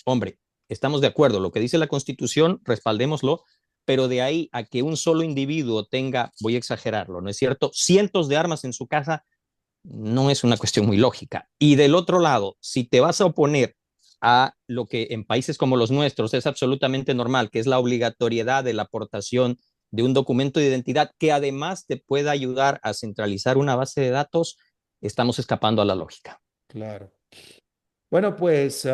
hombre, estamos de acuerdo, lo que dice la Constitución, respaldémoslo, pero de ahí a que un solo individuo tenga, voy a exagerarlo, ¿no es cierto?, cientos de armas en su casa, no es una cuestión muy lógica. Y del otro lado, si te vas a oponer a lo que en países como los nuestros es absolutamente normal, que es la obligatoriedad de la aportación de un documento de identidad que además te pueda ayudar a centralizar una base de datos, estamos escapando a la lógica. Claro. Bueno, pues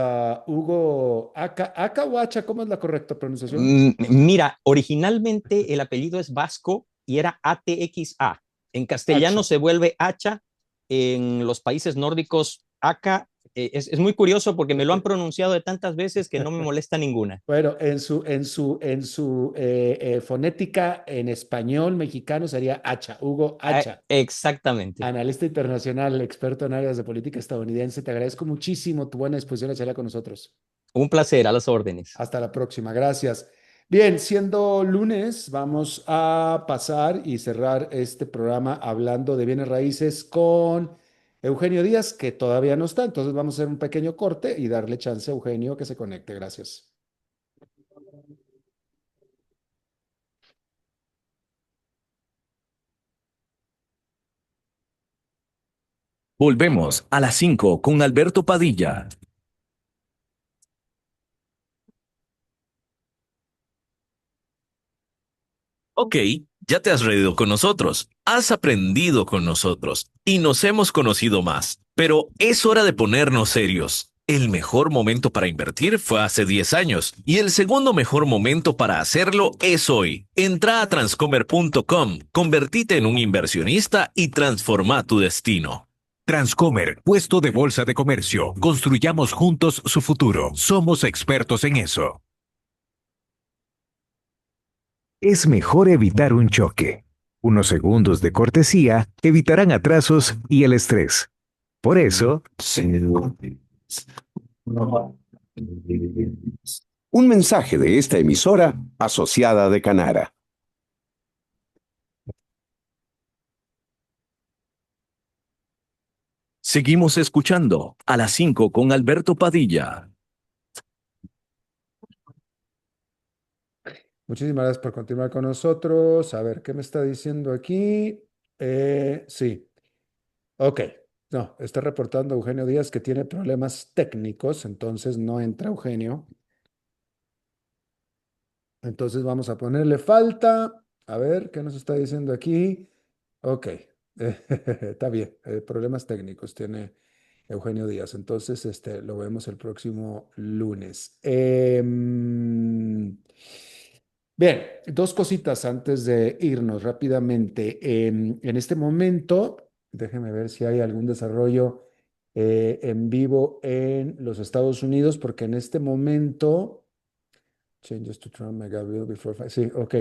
Hugo, Aka o Hacha, ¿cómo es la correcta pronunciación? Mira, originalmente el apellido es vasco y era ATXA. En castellano Hacha. se vuelve Hacha, en los países nórdicos Aka. Es muy curioso porque me lo han pronunciado de tantas veces que no me molesta ninguna. Bueno, en su fonética en español mexicano sería Hacha, Hugo Hacha. Exactamente. Analista internacional, experto en áreas de política estadounidense. Te agradezco muchísimo tu buena disposición a charlar con nosotros. Un placer, a las órdenes. Hasta la próxima, gracias. Bien, siendo lunes, vamos a pasar y cerrar este programa hablando de bienes raíces con Eugenio Díaz, que todavía no está. Entonces vamos a hacer un pequeño corte y darle chance a Eugenio que se conecte. Gracias. Volvemos a las 5 con Alberto Padilla. Ok, ya te has reído con nosotros, has aprendido con nosotros y nos hemos conocido más. Pero es hora de ponernos serios. El mejor momento para invertir fue hace 10 años y el segundo mejor momento para hacerlo es hoy. Entra a transcomer.com, convertite en un inversionista y transforma tu destino. Transcomer, puesto de bolsa de comercio. Construyamos juntos su futuro. Somos expertos en eso. Es mejor evitar un choque. Unos segundos de cortesía evitarán atrasos y el estrés. Por eso, Un mensaje de esta emisora asociada de Canara. Seguimos escuchando a las 5 con Alberto Padilla. Muchísimas gracias por continuar con nosotros. A ver, ¿qué me está diciendo aquí? Sí, ok. No, está reportando Eugenio Díaz que tiene problemas técnicos, entonces no entra Eugenio. Entonces vamos a ponerle falta. A ver, ¿qué nos está diciendo aquí? Ok, está bien. Problemas técnicos tiene Eugenio Díaz. Entonces, lo vemos el próximo lunes. Bien, dos cositas antes de irnos rápidamente. En este momento, déjeme ver si hay algún desarrollo en vivo en los Estados Unidos, porque en este momento, changes to Trump, mega bill before, sí, ok.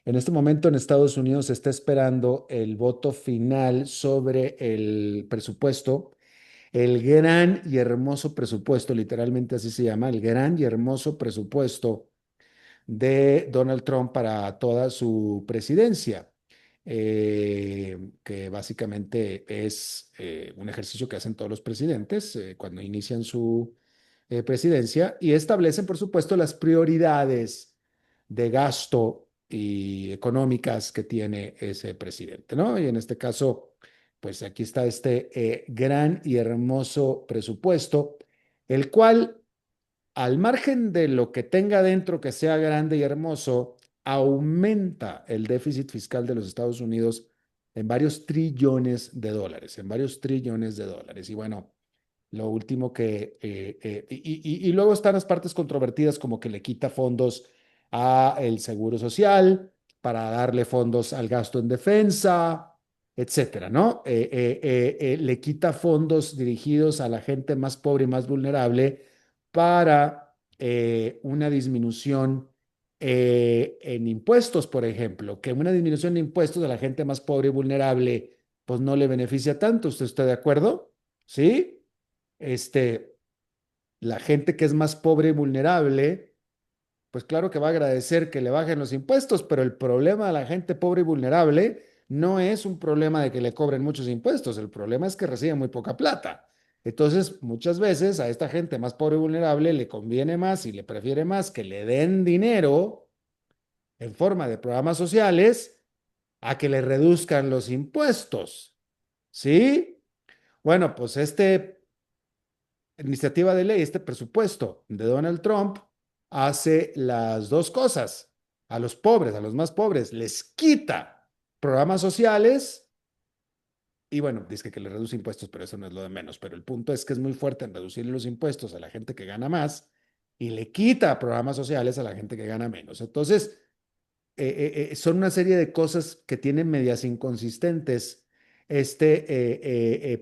En este momento en Estados Unidos se está esperando el voto final sobre el presupuesto, el gran y hermoso presupuesto, literalmente así se llama, el gran y hermoso presupuesto de Donald Trump para toda su presidencia, que básicamente es un ejercicio que hacen todos los presidentes cuando inician su presidencia y establecen, por supuesto, las prioridades de gasto y económicas que tiene ese presidente, ¿no? Y en este caso, pues aquí está este gran y hermoso presupuesto, el cual al margen de lo que tenga dentro que sea grande y hermoso, aumenta el déficit fiscal de los Estados Unidos en varios trillones de dólares, en varios trillones de dólares. Y bueno, lo último y luego están las partes controvertidas como que le quita fondos a el Seguro Social para darle fondos al gasto en defensa, etcétera, ¿no? Le quita fondos dirigidos a la gente más pobre y más vulnerable para una disminución en impuestos, por ejemplo, que una disminución de impuestos a la gente más pobre y vulnerable, pues no le beneficia tanto. ¿Usted está de acuerdo? ¿Sí? este, la gente que es más pobre y vulnerable, pues claro que va a agradecer que le bajen los impuestos, pero el problema de la gente pobre y vulnerable no es un problema de que le cobren muchos impuestos, el problema es que recibe muy poca plata. Entonces, muchas veces a esta gente más pobre y vulnerable le conviene más y le prefiere más que le den dinero en forma de programas sociales a que le reduzcan los impuestos. ¿Sí? Bueno, pues iniciativa de ley, este presupuesto de Donald Trump hace las dos cosas. A los pobres, a los más pobres, les quita programas sociales y bueno, dice que le reduce impuestos, pero eso no es lo de menos. Pero el punto es que es muy fuerte en reducirle los impuestos a la gente que gana más y le quita programas sociales a la gente que gana menos. Entonces, son una serie de cosas que tienen medias inconsistentes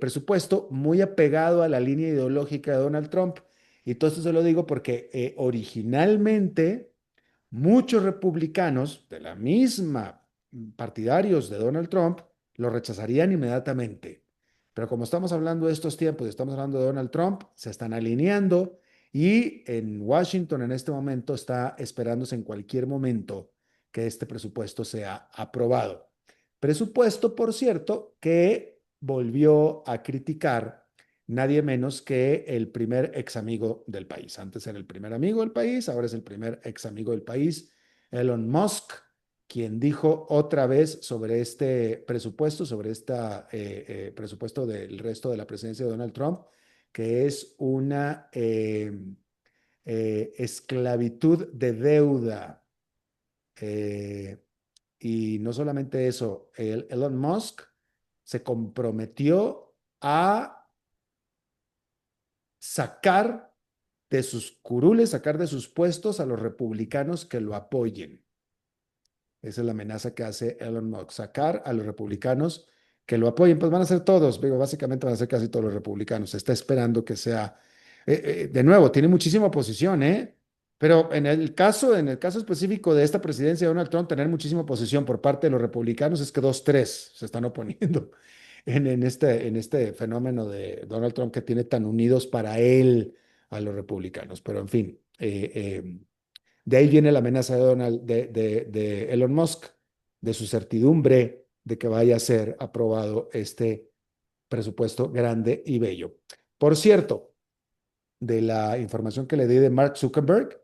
presupuesto, muy apegado a la línea ideológica de Donald Trump. Y todo esto se lo digo porque originalmente muchos republicanos de la misma partidarios de Donald Trump lo rechazarían inmediatamente. Pero como estamos hablando de estos tiempos, estamos hablando de Donald Trump, se están alineando y en Washington en este momento está esperándose en cualquier momento que este presupuesto sea aprobado. Presupuesto, por cierto, que volvió a criticar nadie menos que el primer ex amigo del país. Antes era el primer amigo del país, ahora es el primer ex amigo del país, Elon Musk, quien dijo otra vez sobre este presupuesto, sobre este presupuesto del resto de la presidencia de Donald Trump, que es una esclavitud de deuda. Eh, y no solamente eso, Elon Musk se comprometió a sacar de sus curules, sacar de sus puestos a los republicanos que lo apoyen. Esa es la amenaza que hace Elon Musk, sacar a los republicanos que lo apoyen. Pues van a ser todos, digo, básicamente van a ser casi todos los republicanos. Se está esperando que sea, de nuevo, tiene muchísima oposición, ¿eh? Pero en el caso específico de esta presidencia de Donald Trump, tener muchísima oposición por parte de los republicanos es que dos, tres se están oponiendo en este fenómeno de Donald Trump que tiene tan unidos para él a los republicanos. Pero en fin, de ahí viene la amenaza de de Elon Musk, de su certidumbre de que vaya a ser aprobado este presupuesto grande y bello. Por cierto, de la información que le di de Mark Zuckerberg,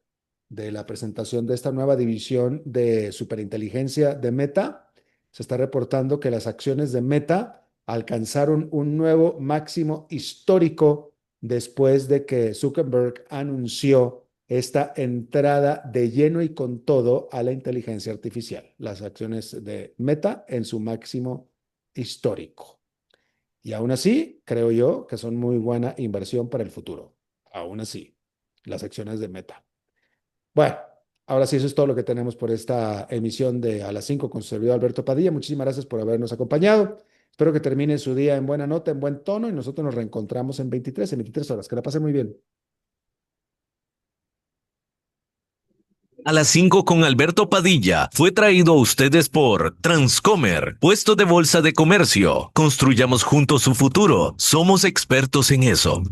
de la presentación de esta nueva división de superinteligencia de Meta, se está reportando que las acciones de Meta alcanzaron un nuevo máximo histórico después de que Zuckerberg anunció esta entrada de lleno y con todo a la inteligencia artificial. Las acciones de Meta en su máximo histórico. Y aún así, creo yo que son muy buena inversión para el futuro. Aún así, las acciones de Meta. Bueno, ahora sí, eso es todo lo que tenemos por esta emisión de A las 5 con su servidor Alberto Padilla. Muchísimas gracias por habernos acompañado. Espero que termine su día en buena nota, en buen tono, y nosotros nos reencontramos en 23 horas. Que la pasen muy bien. A las 5 con Alberto Padilla fue traído a ustedes por Transcomer, puesto de bolsa de comercio. Construyamos juntos su futuro. Somos expertos en eso.